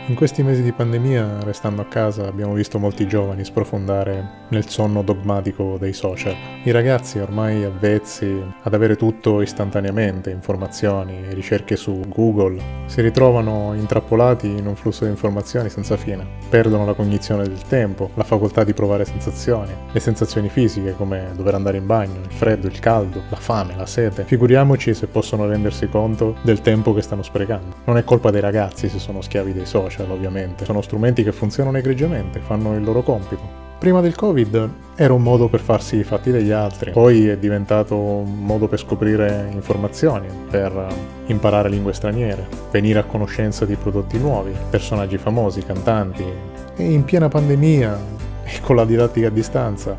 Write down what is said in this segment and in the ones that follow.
In questi mesi di pandemia, restando a casa, abbiamo visto molti giovani sprofondare nel sonno dogmatico dei social. I ragazzi ormai avvezzi ad avere tutto istantaneamente, informazioni, ricerche su Google, si ritrovano intrappolati in un flusso di informazioni senza fine. Perdono la cognizione del tempo, la facoltà di provare sensazioni, le sensazioni fisiche come dover andare in bagno, il freddo, il caldo, la fame, la sete. Figuriamoci se possono rendersi conto del tempo che stanno sprecando. Non è colpa dei ragazzi se sono schiavi dei social, ovviamente. Sono strumenti che funzionano egregiamente, fanno il loro compito. Prima del Covid era un modo per farsi i fatti degli altri, poi è diventato un modo per scoprire informazioni, per imparare lingue straniere, venire a conoscenza di prodotti nuovi, personaggi famosi, cantanti. E in piena pandemia e con la didattica a distanza,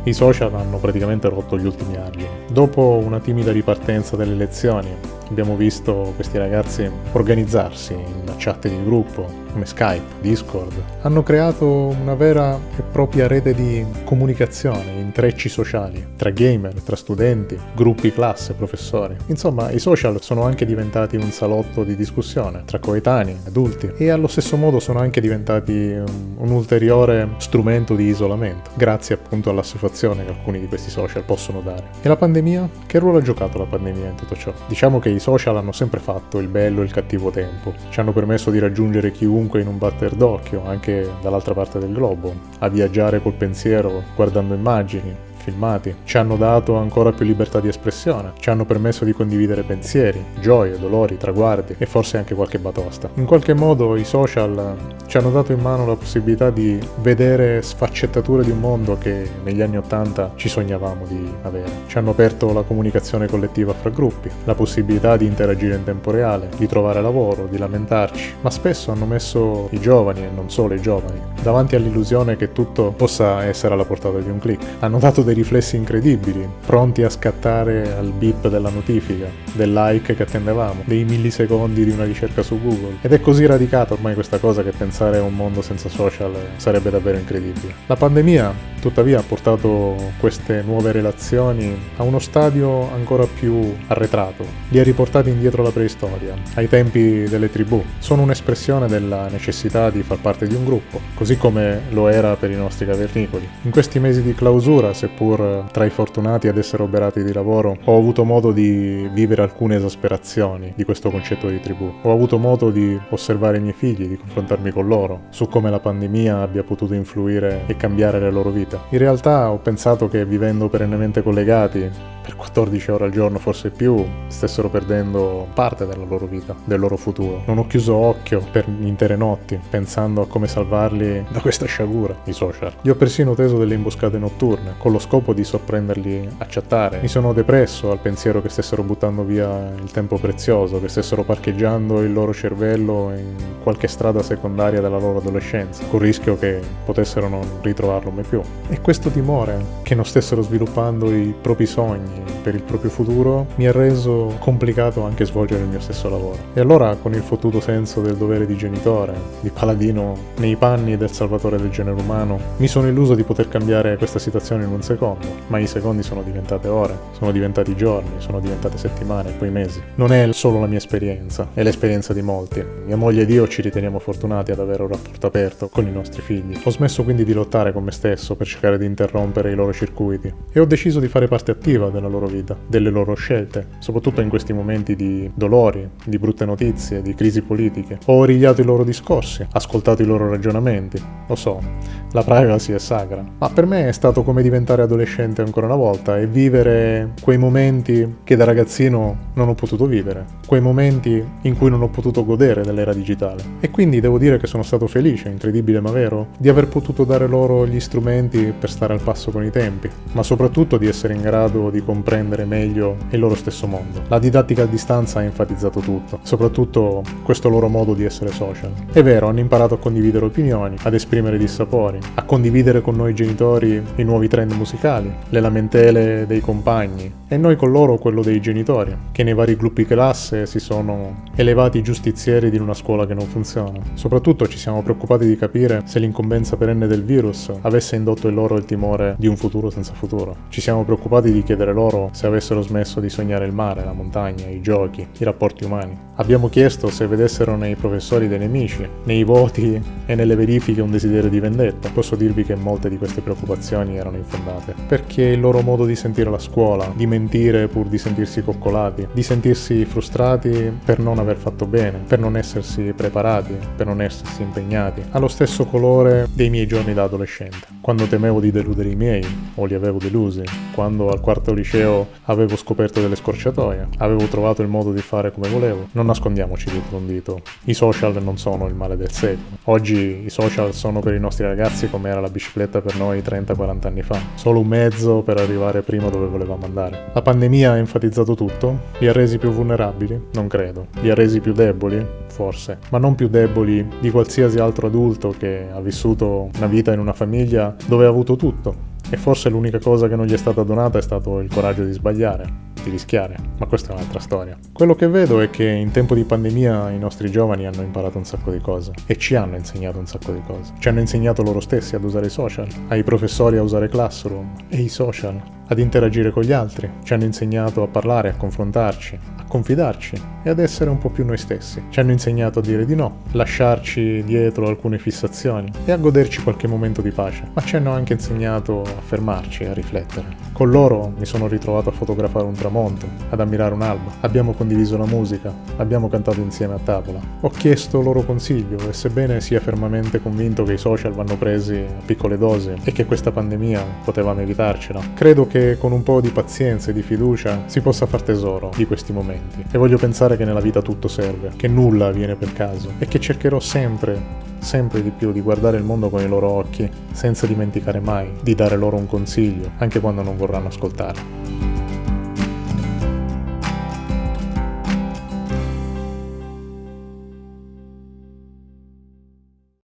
i social hanno praticamente rotto gli ultimi argini. Dopo una timida ripartenza delle lezioni, abbiamo visto questi ragazzi organizzarsi in chat di gruppo, come Skype, Discord. Hanno creato una vera e propria rete di comunicazione, intrecci sociali, tra gamer, tra studenti, gruppi classe, professori. Insomma, i social sono anche diventati un salotto di discussione tra coetanei, adulti, e allo stesso modo sono anche diventati un ulteriore strumento di isolamento, grazie appunto all'assuefazione che alcuni di questi social possono dare. E la pandemia? Che ruolo ha giocato la pandemia in tutto ciò? Diciamo che i social hanno sempre fatto il bello e il cattivo tempo. Ci hanno permesso di raggiungere chiunque in un batter d'occhio, anche dall'altra parte del globo, a viaggiare col pensiero guardando immagini, filmati. Ci hanno dato ancora più libertà di espressione, ci hanno permesso di condividere pensieri, gioie, dolori, traguardi e forse anche qualche batosta. In qualche modo i social ci hanno dato in mano la possibilità di vedere sfaccettature di un mondo che negli anni '80 ci sognavamo di avere. Ci hanno aperto la comunicazione collettiva fra gruppi, la possibilità di interagire in tempo reale, di trovare lavoro, di lamentarci, ma spesso hanno messo i giovani, e non solo i giovani, davanti all'illusione che tutto possa essere alla portata di un click. Hanno dato dei riflessi incredibili, pronti a scattare al beep della notifica, del like che attendevamo, dei millisecondi di una ricerca su Google. Ed è così radicata ormai questa cosa che pensare a un mondo senza social sarebbe davvero incredibile. La pandemia, tuttavia, ha portato queste nuove relazioni a uno stadio ancora più arretrato. Li ha riportati indietro alla preistoria, ai tempi delle tribù. Sono un'espressione della necessità di far parte di un gruppo, così come lo era per i nostri cavernicoli. In questi mesi di clausura, seppur tra i fortunati ad essere oberati di lavoro, ho avuto modo di vivere alcune esasperazioni di questo concetto di tribù. Ho avuto modo di osservare i miei figli, di confrontarmi con loro, su come la pandemia abbia potuto influire e cambiare le loro vite. In realtà ho pensato che vivendo perennemente collegati, per 14 ore al giorno, forse più, stessero perdendo parte della loro vita, del loro futuro. Non ho chiuso occhio per intere notti, pensando a come salvarli da questa sciagura, i social. Gli ho persino teso delle imboscate notturne, con lo scopo di sorprenderli a chattare. Mi sono depresso al pensiero che stessero buttando via il tempo prezioso, che stessero parcheggiando il loro cervello in qualche strada secondaria della loro adolescenza, col rischio che potessero non ritrovarlo mai più. E questo timore che non stessero sviluppando i propri sogni per il proprio futuro mi ha reso complicato anche svolgere il mio stesso lavoro. E allora, con il fottuto senso del dovere di genitore, di paladino nei panni del salvatore del genere umano, mi sono illuso di poter cambiare questa situazione in un secondo, ma i secondi sono diventate ore, sono diventati giorni, sono diventate settimane e poi mesi. Non è solo la mia esperienza, è l'esperienza di molti. Mia moglie ed io ci riteniamo fortunati ad avere un rapporto aperto con i nostri figli. Ho smesso quindi di lottare con me stesso per cercare di interrompere i loro circuiti e ho deciso di fare parte attiva della loro vita, delle loro scelte, soprattutto in questi momenti di dolori, di brutte notizie, di crisi politiche. Ho origliato i loro discorsi, ascoltato i loro ragionamenti. Lo so, la privacy è sacra, ma per me è stato come diventare adolescente ancora una volta e vivere quei momenti che da ragazzino non ho potuto vivere, quei momenti in cui non ho potuto godere dell'era digitale. E quindi devo dire che sono stato felice, incredibile ma vero, di aver potuto dare loro gli strumenti per stare al passo con i tempi, ma soprattutto di essere in grado di comprendere meglio il loro stesso mondo. La didattica a distanza ha enfatizzato tutto, soprattutto questo loro modo di essere social. È vero, hanno imparato a condividere opinioni, ad esprimere dissapori, a condividere con noi genitori i nuovi trend musicali, le lamentele dei compagni, e noi con loro quello dei genitori, che nei vari gruppi classe si sono elevati giustizieri di una scuola che non funziona. Soprattutto ci siamo preoccupati di capire se l'incombenza perenne del virus avesse indotto in loro il timore di un futuro senza futuro. Ci siamo preoccupati di chiedere loro loro se avessero smesso di sognare il mare, la montagna, i giochi, i rapporti umani. Abbiamo chiesto se vedessero nei professori dei nemici, nei voti e nelle verifiche un desiderio di vendetta. Posso dirvi che molte di queste preoccupazioni erano infondate, perché il loro modo di sentire la scuola, di mentire pur di sentirsi coccolati, di sentirsi frustrati per non aver fatto bene, per non essersi preparati, per non essersi impegnati, ha lo stesso colore dei miei giorni da adolescente, quando temevo di deludere i miei, o li avevo delusi, quando al quarto liceo avevo scoperto delle scorciatoie, avevo trovato il modo di fare come volevo. Non nascondiamoci dietro un dito, i social non sono il male del secolo. Oggi i social sono per i nostri ragazzi come era la bicicletta per noi 30-40 anni fa, solo un mezzo per arrivare prima dove volevamo andare. La pandemia ha enfatizzato tutto, li ha resi più vulnerabili? Non credo. Li ha resi più deboli? Forse, ma non più deboli di qualsiasi altro adulto che ha vissuto una vita in una famiglia dove ha avuto tutto. E forse l'unica cosa che non gli è stata donata è stato il coraggio di sbagliare, di rischiare, ma questa è un'altra storia. Quello che vedo è che in tempo di pandemia i nostri giovani hanno imparato un sacco di cose e ci hanno insegnato un sacco di cose. Ci hanno insegnato loro stessi ad usare i social, ai professori a usare Classroom e i social, ad interagire con gli altri. Ci hanno insegnato a parlare, a confrontarci, a confidarci e ad essere un po' più noi stessi. Ci hanno insegnato a dire di no, lasciarci dietro alcune fissazioni e a goderci qualche momento di pace, ma ci hanno anche insegnato a fermarci, a riflettere. Con loro mi sono ritrovato a fotografare un tramonto, ad ammirare un albo. Abbiamo condiviso la musica, abbiamo cantato insieme a tavola. Ho chiesto loro consiglio e sebbene sia fermamente convinto che i social vanno presi a piccole dosi e che questa pandemia potevamo evitarcela, credo che con un po' di pazienza e di fiducia si possa far tesoro di questi momenti. E voglio pensare che nella vita tutto serve, che nulla avviene per caso e che cercherò sempre di più di guardare il mondo con i loro occhi, senza dimenticare mai di dare loro un consiglio, anche quando non vorranno ascoltare.